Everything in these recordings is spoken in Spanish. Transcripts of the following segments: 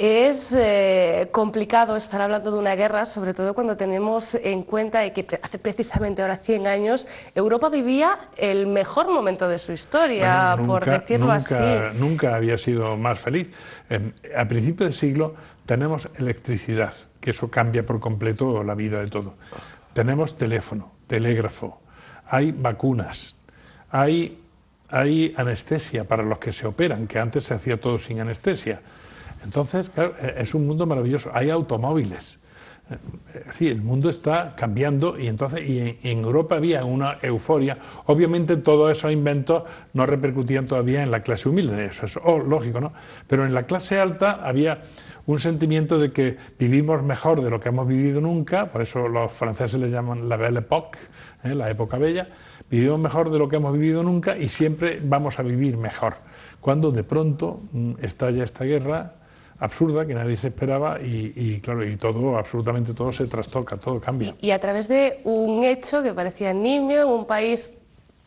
Es complicado estar hablando de una guerra, sobre todo cuando tenemos en cuenta que hace precisamente ahora 100 años Europa vivía el mejor momento de su historia, Bueno, por decirlo así. nunca había sido más feliz. A principios del siglo tenemos electricidad, que eso cambia por completo la vida de todo. Tenemos teléfono, telégrafo, hay vacunas, hay anestesia para los que se operan, que antes se hacía todo sin anestesia. Entonces, claro, es un mundo maravilloso. Hay automóviles. Es decir, el mundo está cambiando y entonces en Europa había una euforia. Obviamente todos esos inventos no repercutían todavía en la clase humilde, eso es lógico, ¿no? Pero en la clase alta había un sentimiento de que vivimos mejor de lo que hemos vivido nunca, por eso los franceses le llaman la Belle Époque, la época bella. Vivimos mejor de lo que hemos vivido nunca y siempre vamos a vivir mejor. Cuando de pronto estalla esta guerra absurda que nadie se esperaba claro, y todo, absolutamente todo se trastoca, todo cambia. Y a través de un hecho que parecía nimio, un país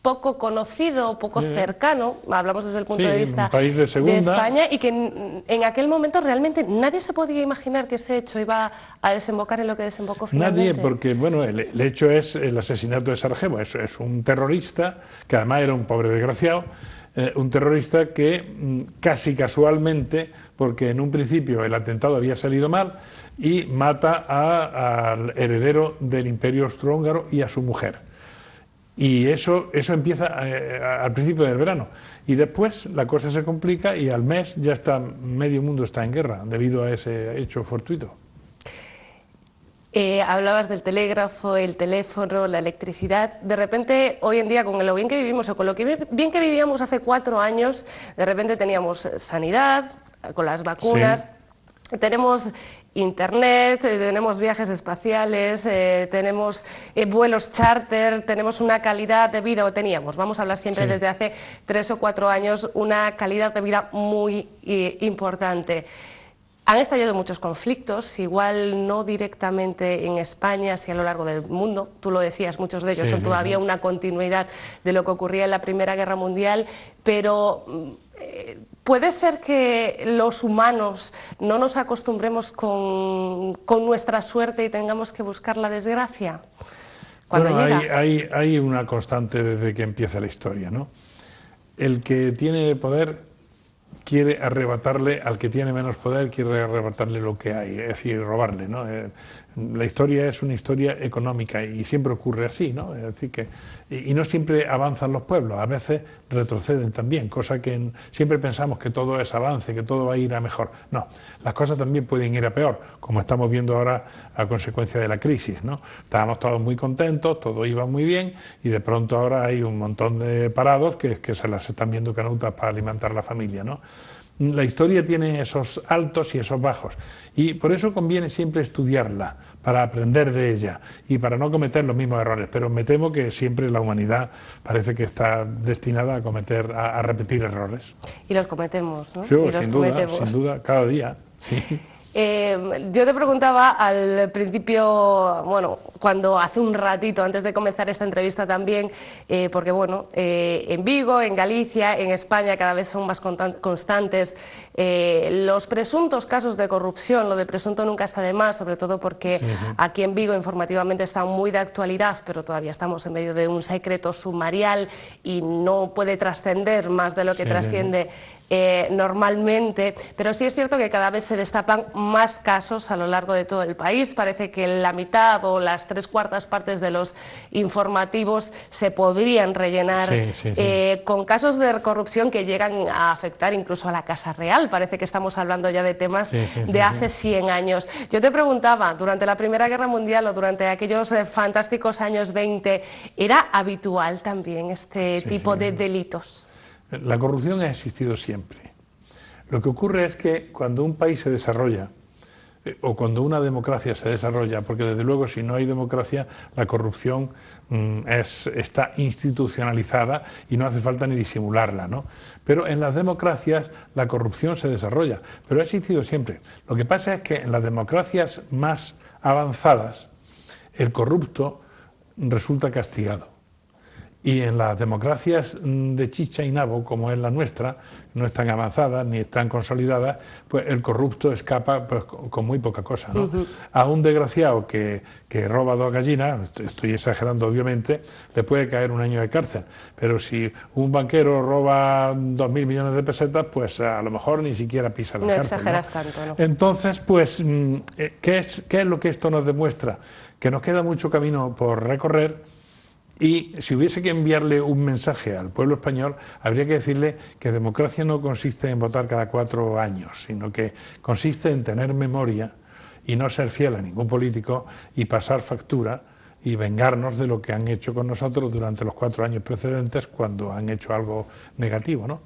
poco conocido, poco cercano, hablamos desde el punto de vista un país de España, y que en aquel momento realmente nadie se podía imaginar que ese hecho iba a desembocar en lo que desembocó finalmente. Nadie, porque bueno, el hecho es el asesinato de Sarajevo, es un terrorista, que además era un pobre desgraciado, un terrorista que casi casualmente, porque en un principio el atentado había salido mal, y mata al heredero del Imperio Austrohúngaro y a su mujer. Y eso empieza al principio del verano. Y después la cosa se complica y al mes ya está, medio mundo está en guerra debido a ese hecho fortuito. Hablabas del telégrafo, el teléfono, la electricidad. De repente, hoy en día, con lo bien que vivimos o con lo que bien que vivíamos hace 4 años, de repente teníamos sanidad, con las vacunas, tenemos internet, tenemos viajes espaciales, tenemos vuelos charter, tenemos una calidad de vida, o teníamos, vamos a hablar siempre desde hace 3 o 4 años, una calidad de vida muy importante. Han estallado muchos conflictos, igual no directamente en España, sino a lo largo del mundo. Tú lo decías, muchos de ellos son todavía una continuidad de lo que ocurría en la Primera Guerra Mundial, pero ¿puede ser que los humanos no nos acostumbremos con nuestra suerte y tengamos que buscar la desgracia cuando llega? Hay una constante desde que empieza la historia, ¿no? El que tiene poder quiere arrebatarle al que tiene menos poder, quiere arrebatarle lo que hay, es decir, robarle, ¿no? La historia es una historia económica y siempre ocurre así, ¿no? Es decir que, y no siempre avanzan los pueblos, a veces retroceden también, cosa que siempre pensamos que todo es avance, que todo va a ir a mejor. No, las cosas también pueden ir a peor, como estamos viendo ahora a consecuencia de la crisis, ¿no? Estábamos todos muy contentos, todo iba muy bien y de pronto ahora hay un montón de parados que se las están viendo canutas para alimentar la familia, ¿no? La historia tiene esos altos y esos bajos y por eso conviene siempre estudiarla, para aprender de ella y para no cometer los mismos errores, pero me temo que siempre la humanidad parece que está destinada a repetir errores. Y los cometemos, ¿no? Sí, sin duda, cada día. Sí. Yo te preguntaba al principio, bueno, cuando hace un ratito, antes de comenzar esta entrevista también, porque bueno, en Vigo, en Galicia, en España cada vez son más constantes los presuntos casos de corrupción. Lo de presunto nunca está de más, sobre todo porque aquí en Vigo informativamente está muy de actualidad, pero todavía estamos en medio de un secreto sumarial y no puede trascender más de lo que trasciende normalmente, pero sí es cierto que cada vez se destapan más casos a lo largo de todo el país. Parece que la mitad o las 3/4 partes de los informativos se podrían rellenar con casos de corrupción que llegan a afectar incluso a la Casa Real. Parece que estamos hablando ya de temas de hace 100 años. Yo te preguntaba, durante la Primera Guerra Mundial o durante aquellos fantásticos años 20, ¿era habitual también este tipo de delitos? La corrupción ha existido siempre. Lo que ocurre es que cuando un país se desarrolla, o cuando una democracia se desarrolla, porque desde luego si no hay democracia, la corrupción está institucionalizada y no hace falta ni disimularla, ¿no? Pero en las democracias la corrupción se desarrolla, pero ha existido siempre. Lo que pasa es que en las democracias más avanzadas, el corrupto resulta castigado. Y en las democracias de chicha y nabo, como es la nuestra, no están avanzadas ni están consolidadas, pues el corrupto escapa pues, con muy poca cosa, ¿no? A un desgraciado que roba 2 gallinas, estoy exagerando obviamente, le puede caer 1 año de cárcel, pero si un banquero roba 2.000 millones de pesetas, pues a lo mejor ni siquiera pisa la cárcel. No exageras tanto, ¿no? Entonces, pues, ¿qué es lo que esto nos demuestra? Que nos queda mucho camino por recorrer. Y si hubiese que enviarle un mensaje al pueblo español, habría que decirle que democracia no consiste en votar cada 4 años, sino que consiste en tener memoria y no ser fiel a ningún político y pasar factura y vengarnos de lo que han hecho con nosotros durante los 4 años precedentes cuando han hecho algo negativo, ¿no?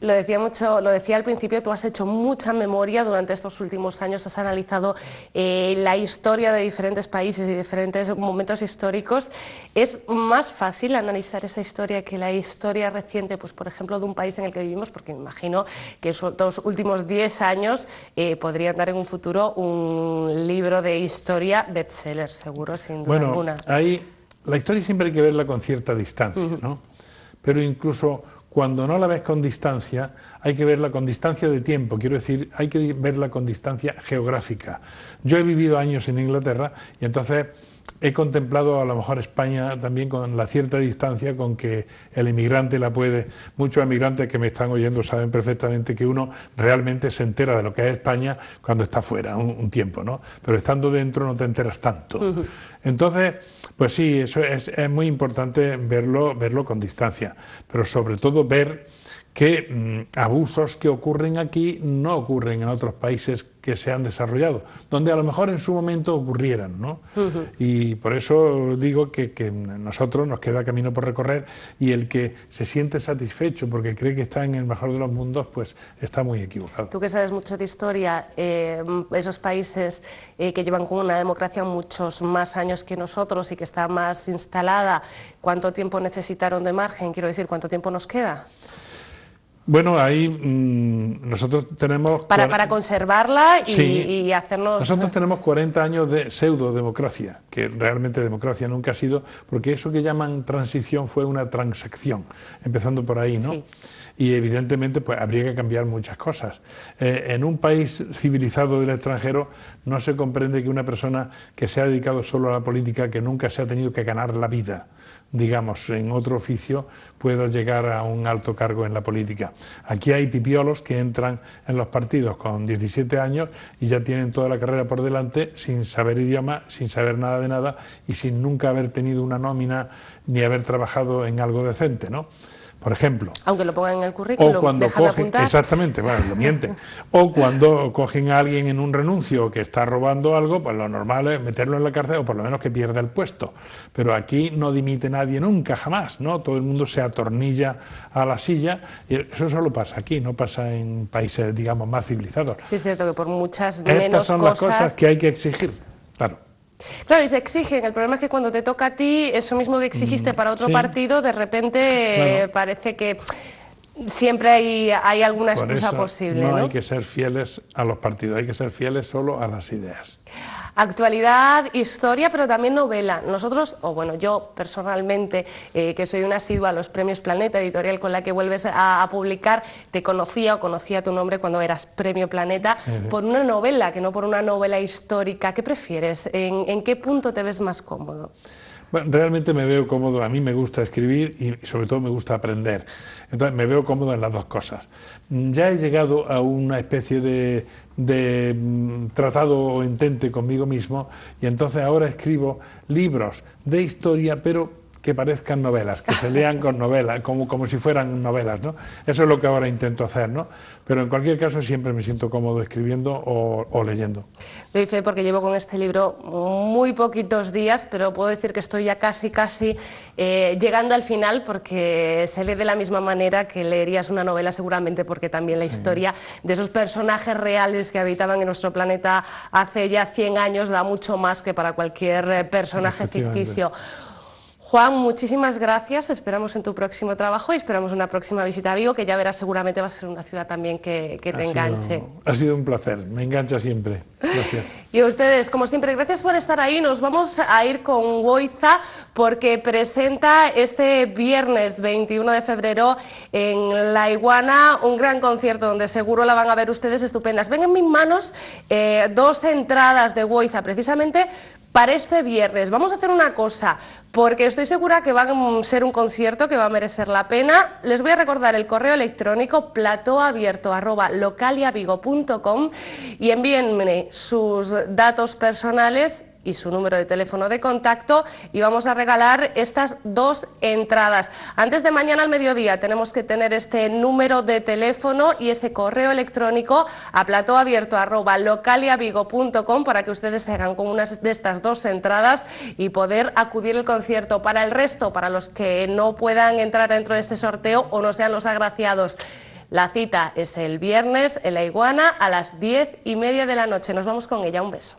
Lo decía al principio, tú has hecho mucha memoria durante estos últimos años, has analizado la historia de diferentes países y diferentes momentos históricos. ¿Es más fácil analizar esa historia que la historia reciente, pues por ejemplo, de un país en el que vivimos? Porque me imagino que estos últimos 10 años podrían dar en un futuro un libro de historia bestseller, seguro, sin duda alguna. Bueno, la historia siempre hay que verla con cierta distancia, ¿no? Pero incluso cuando no la ves con distancia, hay que verla con distancia de tiempo, quiero decir, hay que verla con distancia geográfica. Yo he vivido años en Inglaterra y entonces he contemplado a lo mejor España también con la cierta distancia con que el inmigrante la puede. Muchos emigrantes que me están oyendo saben perfectamente que uno realmente se entera de lo que es España cuando está fuera un tiempo, ¿no? Pero estando dentro no te enteras tanto. Entonces, pues sí, eso es muy importante verlo con distancia, pero sobre todo ver que abusos que ocurren aquí no ocurren en otros países que se han desarrollado, donde a lo mejor en su momento ocurrieran, ¿no? Y por eso digo que nosotros nos queda camino por recorrer y el que se siente satisfecho porque cree que está en el mejor de los mundos, pues está muy equivocado. Tú que sabes mucho de historia, esos países que llevan con una democracia muchos más años que nosotros y que está más instalada, ¿cuánto tiempo necesitaron de margen? Quiero decir, ¿cuánto tiempo nos queda? Bueno, ahí nosotros tenemos... Para conservarla y, sí, y hacernos... Nosotros tenemos 40 años de pseudo-democracia, que realmente democracia nunca ha sido, porque eso que llaman transición fue una transacción, empezando por ahí, ¿no? Sí. Y evidentemente pues habría que cambiar muchas cosas. En un país civilizado del extranjero no se comprende que una persona que se ha dedicado solo a la política, que nunca se ha tenido que ganar la vida, digamos, en otro oficio, pueda llegar a un alto cargo en la política. Aquí hay pipiolos que entran en los partidos con 17 años y ya tienen toda la carrera por delante sin saber idioma, sin saber nada de nada y sin nunca haber tenido una nómina ni haber trabajado en algo decente, ¿no? Por ejemplo. Aunque lo pongan en el currículum, o cuando cogen, exactamente, bueno, lo mienten. O cuando cogen a alguien en un renuncio que está robando algo, pues lo normal es meterlo en la cárcel o por lo menos que pierda el puesto. Pero aquí no dimite nadie nunca, jamás, ¿no? Todo el mundo se atornilla a la silla y eso solo pasa aquí, no pasa en países, digamos, más civilizados. Sí, es cierto que por muchas menos Estas son las cosas que hay que exigir, claro. Claro, y se exigen. El problema es que cuando te toca a ti, eso mismo que exigiste para otro partido, de repente parece que siempre hay alguna excusa posible. No hay que ser fieles a los partidos, hay que ser fieles solo a las ideas. Actualidad, historia, pero también novela. Nosotros, o bueno, yo personalmente, que soy una asidua a los Premios Planeta, editorial con la que vuelves a publicar, te conocía o conocía tu nombre cuando eras Premio Planeta, por una novela, que no por una novela histórica. ¿Qué prefieres? ¿En qué punto te ves más cómodo? Bueno, realmente me veo cómodo, a mí me gusta escribir y sobre todo me gusta aprender. Entonces me veo cómodo en las dos cosas. Ya he llegado a una especie de tratado o entente conmigo mismo y entonces ahora escribo libros de historia, pero que parezcan novelas, que se lean con novelas, como si fueran novelas, ¿no? Eso es lo que ahora intento hacer, ¿no? Pero en cualquier caso siempre me siento cómodo escribiendo o leyendo. Doy fe porque llevo con este libro muy poquitos días, pero puedo decir que estoy ya casi llegando al final porque se lee de la misma manera que leerías una novela seguramente, porque también la historia de esos personajes reales que habitaban en nuestro planeta hace ya 100 años da mucho más que para cualquier personaje ficticio. Juan, muchísimas gracias, esperamos en tu próximo trabajo y esperamos una próxima visita a Vigo, que ya verás, seguramente va a ser una ciudad también que te enganche. Ha sido un placer, me engancha siempre. Gracias. Y a ustedes, como siempre, gracias por estar ahí. Nos vamos a ir con Woiza porque presenta este viernes 21 de febrero en La Iguana un gran concierto donde seguro la van a ver ustedes estupendas. Ven en mis manos 2 entradas de Woiza precisamente para este viernes. Vamos a hacer una cosa, porque estoy segura que va a ser un concierto que va a merecer la pena. Les voy a recordar el correo electrónico platoabierto@localiavigo.com y envíenme sus datos personales y su número de teléfono de contacto y vamos a regalar estas 2 entradas. Antes de mañana al mediodía tenemos que tener este número de teléfono y ese correo electrónico a platoabierto@localiavigo.com para que ustedes se hagan con una de estas 2 entradas y poder acudir al concierto. Para el resto, para los que no puedan entrar dentro de este sorteo o no sean los agraciados, la cita es el viernes en La Iguana a las 10:30 de la noche. Nos vamos con ella. Un beso.